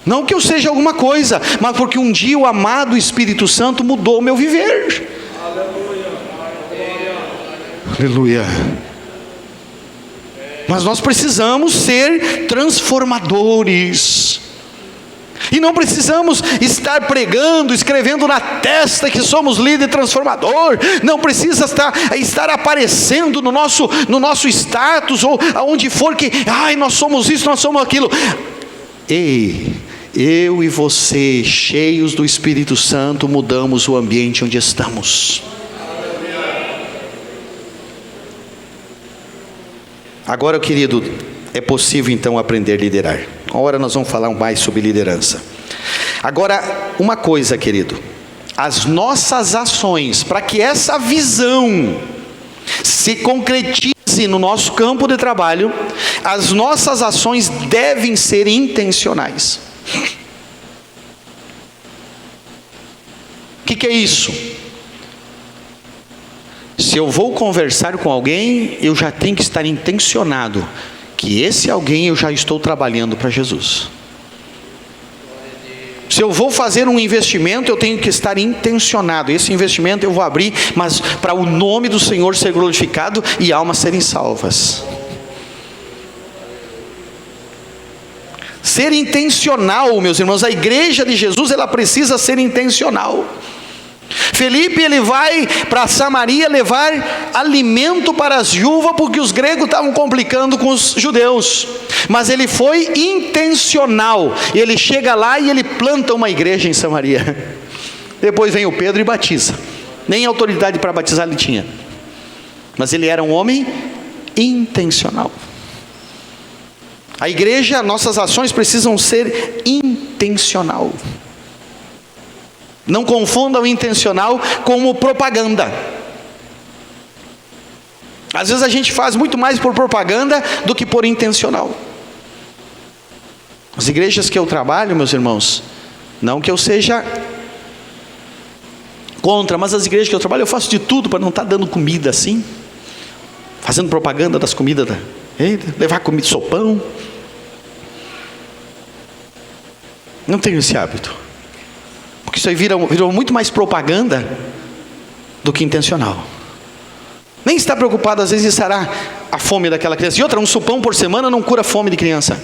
Não que eu seja alguma coisa, mas porque um dia o amado Espírito Santo mudou o meu viver. Aleluia. Mas nós precisamos ser transformadores. E não precisamos estar pregando, escrevendo na testa que somos líder transformador. Não precisa estar aparecendo no nosso status, ou aonde for que, nós somos isso, nós somos aquilo. Ei, eu e você, cheios do Espírito Santo, mudamos o ambiente onde estamos. Agora, querido, é possível então aprender a liderar. Agora nós vamos falar mais sobre liderança. Agora, uma coisa, querido, as nossas ações, para que essa visão se concretize no nosso campo de trabalho, as nossas ações devem ser intencionais. O que é isso? Se eu vou conversar com alguém, eu já tenho que estar intencionado que esse alguém eu já estou trabalhando para Jesus. Se eu vou fazer um investimento, eu tenho que estar intencionado. Esse investimento eu vou abrir, mas para o nome do Senhor ser glorificado e almas serem salvas. Ser intencional, meus irmãos. A igreja de Jesus, ela precisa ser intencional. Felipe, ele vai para Samaria levar alimento para as viúvas, porque os gregos estavam complicando com os judeus. Mas ele foi intencional. Ele chega lá e ele planta uma igreja em Samaria. Depois vem o Pedro e batiza. Nem autoridade para batizar ele tinha. Mas ele era um homem intencional. A igreja, nossas ações precisam ser intencional. Não confunda o intencional com o propaganda. Às vezes a gente faz muito mais por propaganda do que por intencional. As igrejas que eu trabalho, meus irmãos, não que eu seja contra, mas as igrejas que eu trabalho, eu faço de tudo para não estar dando comida assim, fazendo propaganda das comidas, levar comida, sopão. Não tenho esse hábito, porque isso aí virou muito mais propaganda do que intencional. Nem está preocupado às vezes em sarar a fome daquela criança. E outra, um sopão por semana não cura a fome de criança.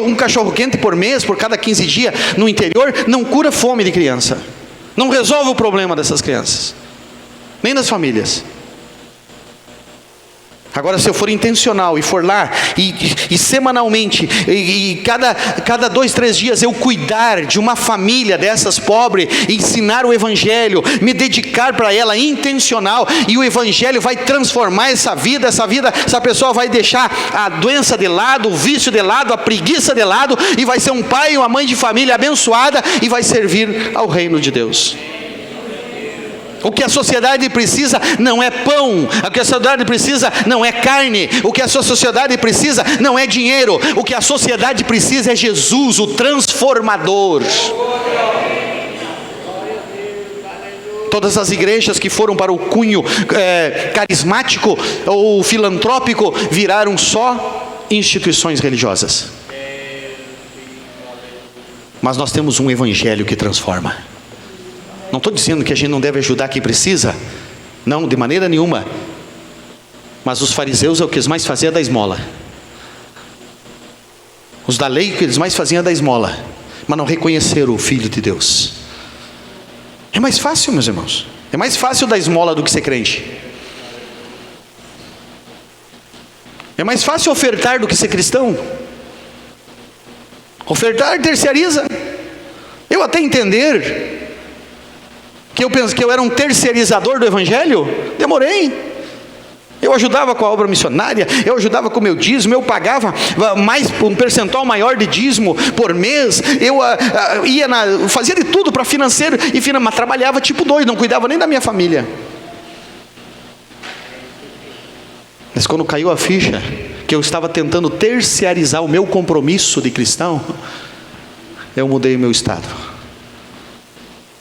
Um cachorro quente por mês, por cada 15 dias no interior, não cura a fome de criança. Não resolve o problema dessas crianças, nem das famílias. Agora, se eu for intencional e for lá e semanalmente e cada 2, 3 dias eu cuidar de uma família dessas pobres, ensinar o evangelho, me dedicar para ela, intencional, e o evangelho vai transformar essa pessoa vai deixar a doença de lado, o vício de lado, a preguiça de lado, e vai ser um pai e uma mãe de família abençoada e vai servir ao reino de Deus. O que a sociedade precisa não é pão, o que a sociedade precisa não é carne, o que a sociedade precisa não é dinheiro, o que a sociedade precisa é Jesus, o transformador. Todas as igrejas que foram para o cunho carismático ou filantrópico viraram só instituições religiosas. Mas nós temos um evangelho que transforma. Não estou dizendo que a gente não deve ajudar quem precisa, não, de maneira nenhuma. Mas os fariseus, o que eles mais faziam é dar esmola. Os da lei, o que eles mais faziam é dar esmola, mas não reconheceram o Filho de Deus. É mais fácil, meus irmãos, é mais fácil dar esmola do que ser crente. É mais fácil ofertar do que ser cristão. Ofertar terceiriza. Eu até entender que eu penso que eu era um terceirizador do evangelho, demorei. Eu ajudava com a obra missionária, eu ajudava com o meu dízimo, eu pagava um percentual maior de dízimo por mês, eu fazia de tudo para financeiro, mas trabalhava tipo doido, não cuidava nem da minha família. Mas quando caiu a ficha, que eu estava tentando terceirizar o meu compromisso de cristão, eu mudei o meu estado.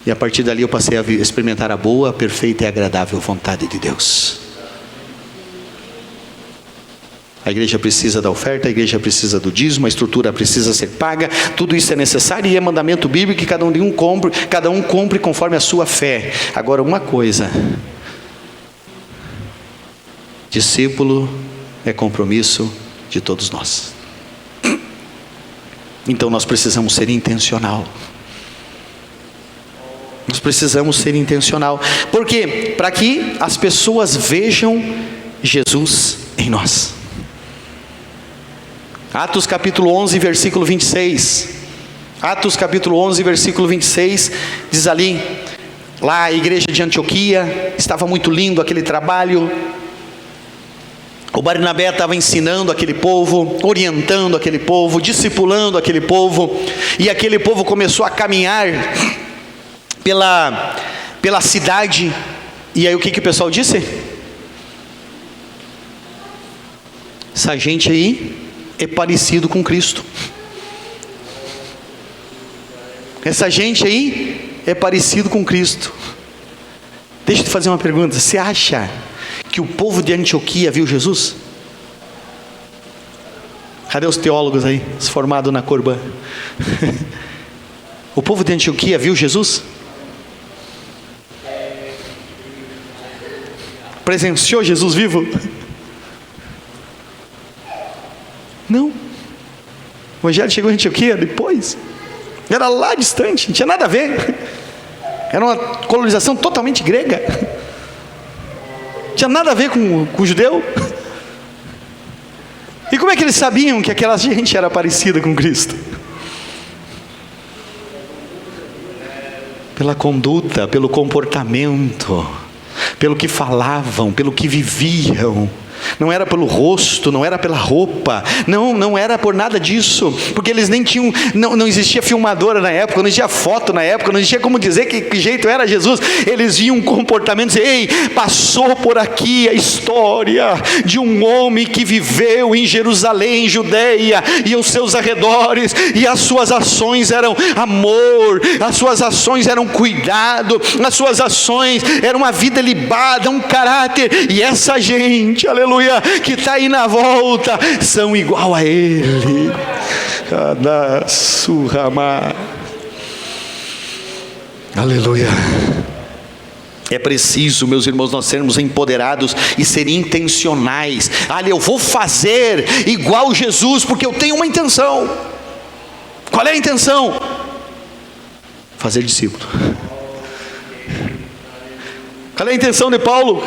E a partir dali eu passei a experimentar a boa, perfeita e agradável vontade de Deus. A igreja precisa da oferta, a igreja precisa do dízimo, a estrutura precisa ser paga, tudo isso é necessário e é mandamento bíblico que cada um cumpre conforme a sua fé. Agora uma coisa, discípulo é compromisso de todos nós. Então nós precisamos ser intencional. Nós precisamos ser intencional. Por quê? Para que as pessoas vejam Jesus em nós. Atos capítulo 11, versículo 26. Atos capítulo 11, versículo 26, diz ali, lá a igreja de Antioquia, estava muito lindo aquele trabalho. O Barnabé estava ensinando aquele povo, orientando aquele povo, discipulando aquele povo, e aquele povo começou a caminhar pela cidade. E aí o que o pessoal disse? Essa gente aí é parecido com Cristo. Essa gente aí é parecido com Cristo. Deixa eu te fazer uma pergunta. Você acha que o povo de Antioquia viu Jesus? Cadê os teólogos aí, os formados na Corbã? O povo de Antioquia viu Jesus? Presenciou Jesus vivo? Não. O evangelho chegou em Antioquia depois. Era lá distante, não tinha nada a ver. Era uma colonização totalmente grega. Não tinha nada a ver com o judeu. E como é que eles sabiam que aquela gente era parecida com Cristo? Pela conduta, pelo comportamento, pelo que falavam, pelo que viviam. não era pelo rosto, não era pela roupa, não era por nada disso, porque eles nem tinham, não existia filmadora na época, não existia foto na época, não existia como dizer que jeito era Jesus. Eles viam um comportamento, dizer, ei, passou por aqui a história de um homem que viveu em Jerusalém, Judeia e os seus arredores, e as suas ações eram amor, as suas ações eram cuidado, as suas ações eram uma vida libada, um caráter, e essa gente, aleluia, que está aí na volta, são igual a ele. Aleluia. É preciso, meus irmãos, nós sermos empoderados e ser intencionais. Olha, eu vou fazer igual Jesus, porque eu tenho uma intenção. Qual é a intenção? Fazer discípulo. Qual é a intenção de Paulo?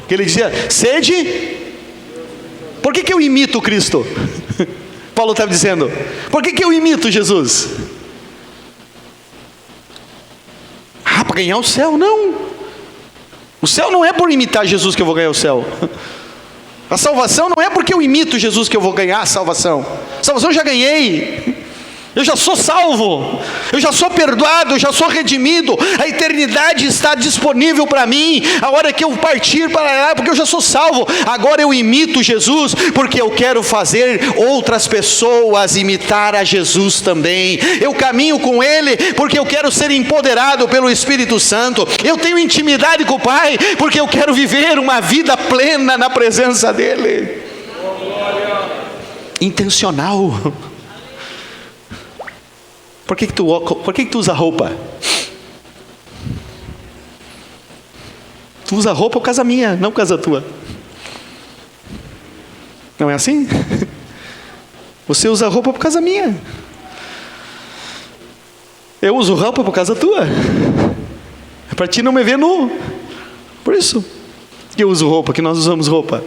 Que ele dizia, sede. Por que eu imito Cristo? Paulo estava dizendo, por que eu imito Jesus? Para ganhar o céu? Não. O céu não é por imitar Jesus que eu vou ganhar o céu. A salvação não é porque eu imito Jesus que eu vou ganhar a salvação. A salvação eu já ganhei. Eu já sou salvo, eu já sou perdoado, eu já sou redimido, a eternidade está disponível para mim, a hora que eu partir para lá, porque eu já sou salvo. Agora eu imito Jesus, porque eu quero fazer outras pessoas imitar a Jesus também. Eu caminho com Ele, porque eu quero ser empoderado pelo Espírito Santo. Eu tenho intimidade com o Pai, porque eu quero viver uma vida plena na presença dEle. Intencional. Por que tu usa roupa? Tu usa roupa por causa minha, não por causa tua. Não é assim? Você usa roupa por causa minha. Eu uso roupa por causa tua. É para ti não me ver nu. Por isso que eu uso roupa, que nós usamos roupa.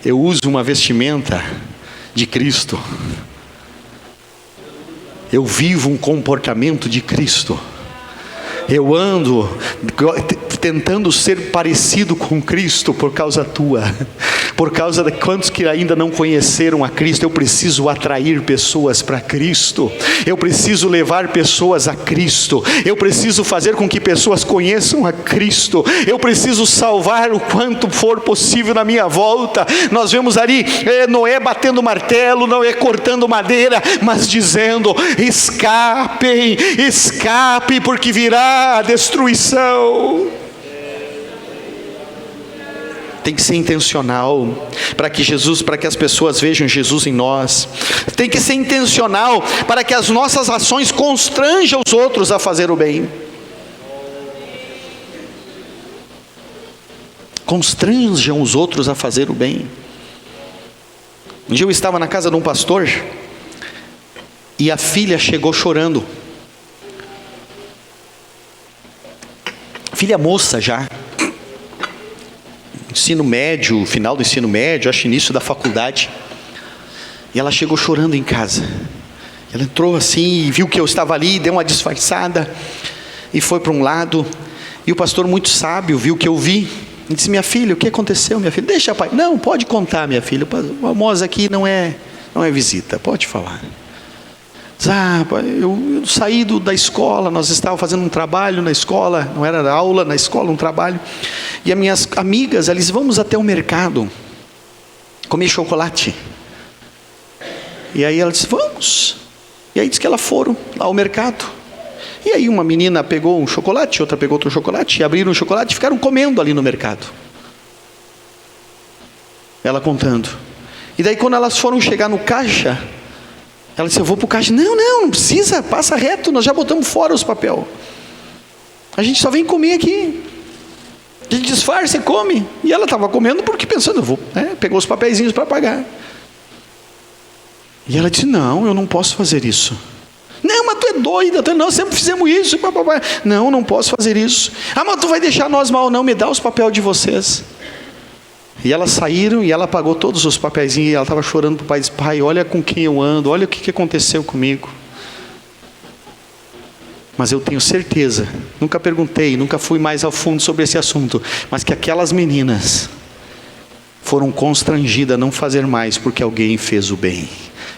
Eu uso uma vestimenta de Cristo. Eu vivo um comportamento de Cristo. Eu ando tentando ser parecido com Cristo por causa tua, por causa de quantos que ainda não conheceram a Cristo. Eu preciso atrair pessoas para Cristo, eu preciso levar pessoas a Cristo, eu preciso fazer com que pessoas conheçam a Cristo, eu preciso salvar o quanto for possível na minha volta. Nós vemos ali Noé batendo martelo, Noé cortando madeira, mas dizendo, escapem, porque virá a destruição. Tem que ser intencional para que as pessoas vejam Jesus em nós. Tem que ser intencional para que as nossas ações constranjam os outros a fazer o bem. Constranjam os outros a fazer o bem. Um dia eu estava na casa de um pastor e a filha chegou chorando. Filha moça já, ensino médio, final do ensino médio, acho início da faculdade. E ela chegou chorando em casa. Ela entrou assim e viu que eu estava ali, deu uma disfarçada e foi para um lado. E o pastor, muito sábio, viu que eu vi e disse, minha filha, o que aconteceu, minha filha? Deixa, pai. Não, pode contar, minha filha. O Amós aqui não é visita, pode falar. Eu saí da escola, nós estávamos fazendo um trabalho na escola, não era aula, na escola, um trabalho, e as minhas amigas, elas, vamos até o mercado comer chocolate. E aí ela disse, vamos. E aí disse que elas foram lá ao mercado. E aí uma menina pegou um chocolate, outra pegou outro chocolate, e abriram o chocolate e ficaram comendo ali no mercado. Ela contando. E daí quando elas foram chegar no caixa, ela disse, eu vou para o caixa. Não precisa, passa reto, nós já botamos fora os papel. A gente só vem comer aqui. A gente disfarça e come. E ela estava comendo porque pensando, pegou os papeizinhos para pagar. E ela disse, não, eu não posso fazer isso. Não, mas tu é doida, nós sempre fizemos isso. Não posso fazer isso. Mas tu vai deixar nós mal? Não, me dá os papéis de vocês. E elas saíram e ela pagou todos os papeizinhos. E ela estava chorando para o pai. Disse, pai, olha com quem eu ando, olha o que aconteceu comigo. Mas eu tenho certeza, nunca perguntei, nunca fui mais ao fundo sobre esse assunto, mas que aquelas meninas foram constrangidas a não fazer mais porque alguém fez o bem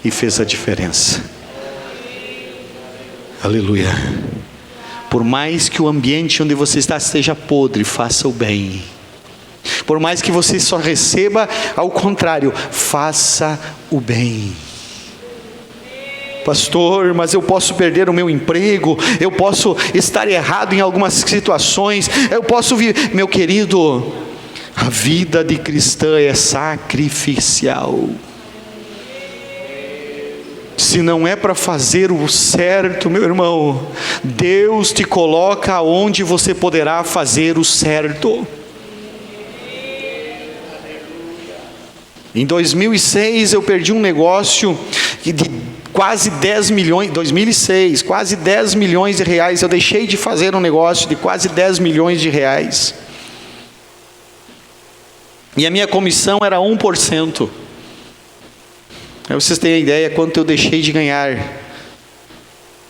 e fez a diferença. Aleluia. Por mais que o ambiente onde você está esteja podre, faça o bem. Por mais que você só receba, ao contrário, faça o bem. Pastor, mas eu posso perder o meu emprego, eu posso estar errado em algumas situações, eu posso vir. Meu querido, a vida de cristã é sacrificial. Se não é para fazer o certo, meu irmão, Deus te coloca onde você poderá fazer o certo. Em 2006 eu perdi um negócio de quase 10 milhões, 2006, quase 10 milhões de reais. Eu deixei de fazer um negócio de quase 10 milhões de reais. E a minha comissão era 1%. Aí vocês têm a ideia quanto eu deixei de ganhar.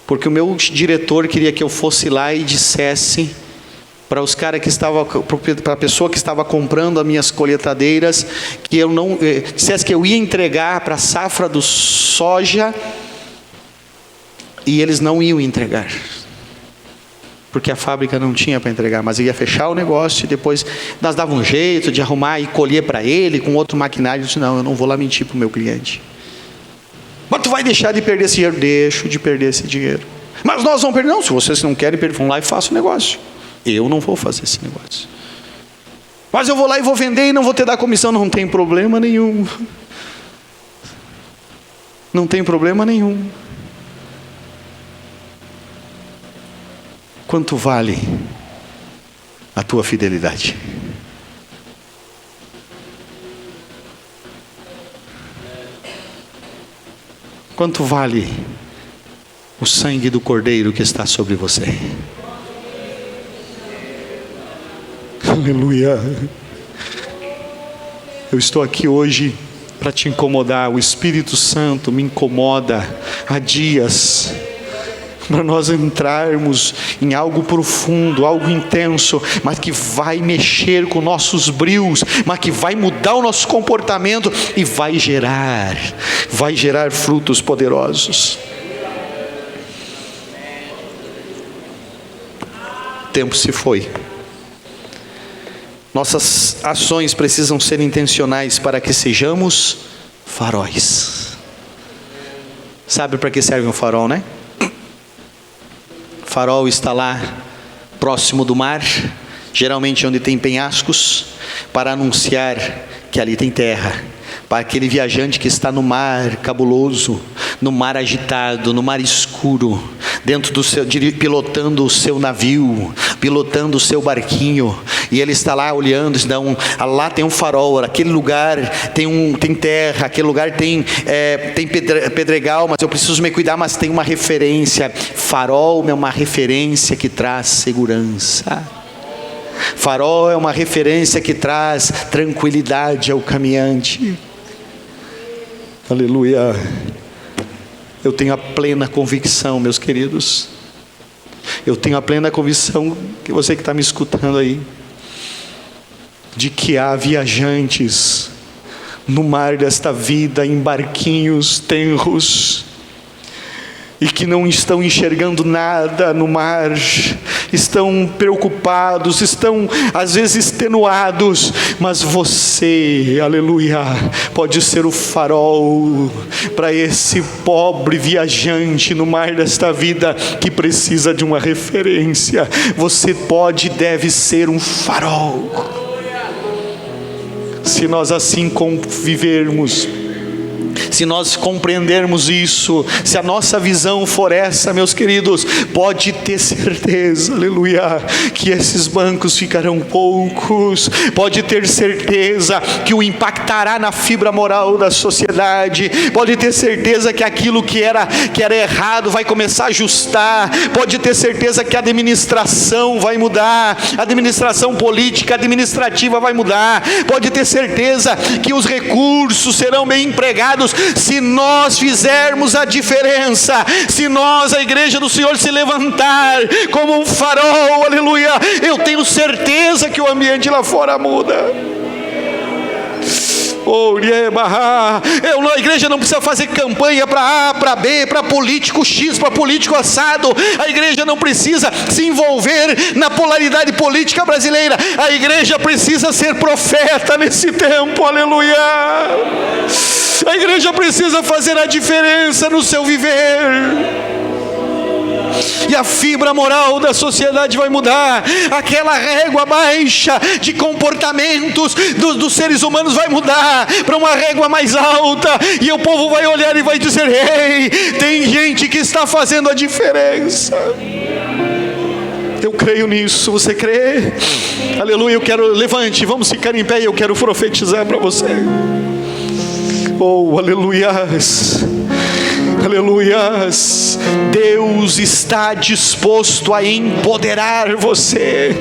Porque o meu diretor queria que eu fosse lá e dissesse para os caras que estavam, para a pessoa que estava comprando as minhas colheitadeiras, que eu não, dissesse que eu ia entregar para a safra do soja, e eles não iam entregar, porque a fábrica não tinha para entregar, mas ia fechar o negócio, e depois nós dava um jeito de arrumar e colher para ele, com outro maquinário. Eu disse, não, eu não vou lá mentir para o meu cliente. Mas tu vai deixar de perder esse dinheiro? Deixo de perder esse dinheiro. Mas nós vamos perder. Não, se vocês não querem perder, vão lá e façam o negócio. Eu não vou fazer esse negócio. Mas eu vou lá e vou vender e não vou te dar comissão. Não tem problema nenhum. Não tem problema nenhum. Quanto vale a tua fidelidade? Quanto vale o sangue do Cordeiro que está sobre você? Aleluia. Eu estou aqui hoje para te incomodar. O Espírito Santo me incomoda há dias, para nós entrarmos em algo profundo, algo intenso, mas que vai mexer com nossos brios, mas que vai mudar o nosso comportamento e vai gerar frutos poderosos. O tempo se foi. Nossas ações precisam ser intencionais para que sejamos faróis. Sabe para que serve um farol, né? Farol está lá próximo do mar, geralmente onde tem penhascos, para anunciar que ali tem terra, para aquele viajante que está no mar cabuloso, no mar agitado, no mar escuro, dentro do seu, pilotando o seu navio, pilotando o seu barquinho, e ele está lá olhando, lá tem um farol, aquele lugar tem terra, aquele lugar tem pedregal, mas eu preciso me cuidar, mas tem uma referência. Farol é uma referência que traz segurança. Farol é uma referência que traz tranquilidade ao caminhante. Aleluia. Eu tenho a plena convicção, meus queridos, eu tenho a plena convicção, que você que está me escutando aí, de que há viajantes no mar desta vida, em barquinhos tenros, e que não estão enxergando nada no mar, estão preocupados, estão às vezes extenuados, mas você, aleluia, pode ser o farol para esse pobre viajante no mar desta vida que precisa de uma referência. Você pode e deve ser um farol. Se nós assim convivermos, se nós compreendermos isso, se a nossa visão for essa, meus queridos, pode ter certeza, aleluia, que esses bancos ficarão poucos. Pode ter certeza que o impactará na fibra moral da sociedade. Pode ter certeza que aquilo que era errado vai começar a ajustar. Pode ter certeza que a administração vai mudar, a administração política, administrativa vai mudar. Pode ter certeza que os recursos serão bem empregados, Se nós fizermos a diferença, se nós, a igreja do Senhor, se levantar como um farol, aleluia, eu tenho certeza que o ambiente lá fora muda. A igreja não precisa fazer campanha para A, para B, para político X, para político assado. A igreja não precisa se envolver na polaridade política brasileira. A igreja precisa ser profeta nesse tempo, aleluia. A igreja precisa fazer a diferença no seu viver. E a fibra moral da sociedade vai mudar. Aquela régua baixa de comportamentos dos seres humanos vai mudar para uma régua mais alta. E o povo vai olhar e vai dizer: ei, tem gente que está fazendo a diferença. Eu creio nisso, você crê? Aleluia, eu quero, levante, vamos ficar em pé e eu quero profetizar para você. Oh, aleluias. Aleluias, Deus está disposto a empoderar você,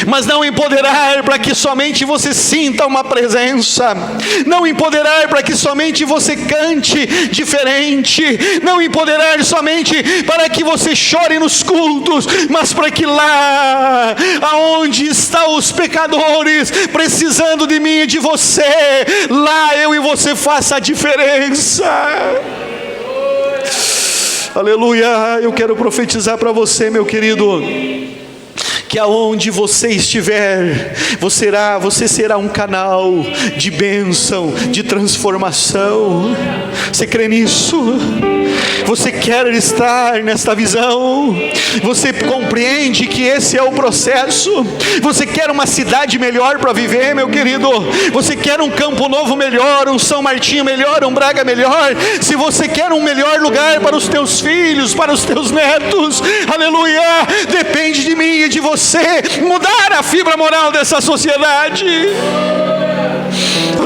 mas não empoderar para que somente você sinta uma presença, não empoderar para que somente você cante diferente, não empoderar somente para que você chore nos cultos, mas para que lá, aonde estão os pecadores, precisando de mim e de você, lá eu e você faça a diferença. Aleluia, eu quero profetizar para você, meu querido, que aonde você estiver, você será um canal de bênção, de transformação. Você crê nisso? Você quer estar nesta visão? Você compreende que esse é o processo? Você quer uma cidade melhor para viver, meu querido? Você quer um Campo Novo melhor, um São Martinho melhor, um Braga melhor? Se você quer um melhor lugar para os teus filhos, para os teus netos, aleluia, depende de mim e de você mudar a fibra moral dessa sociedade.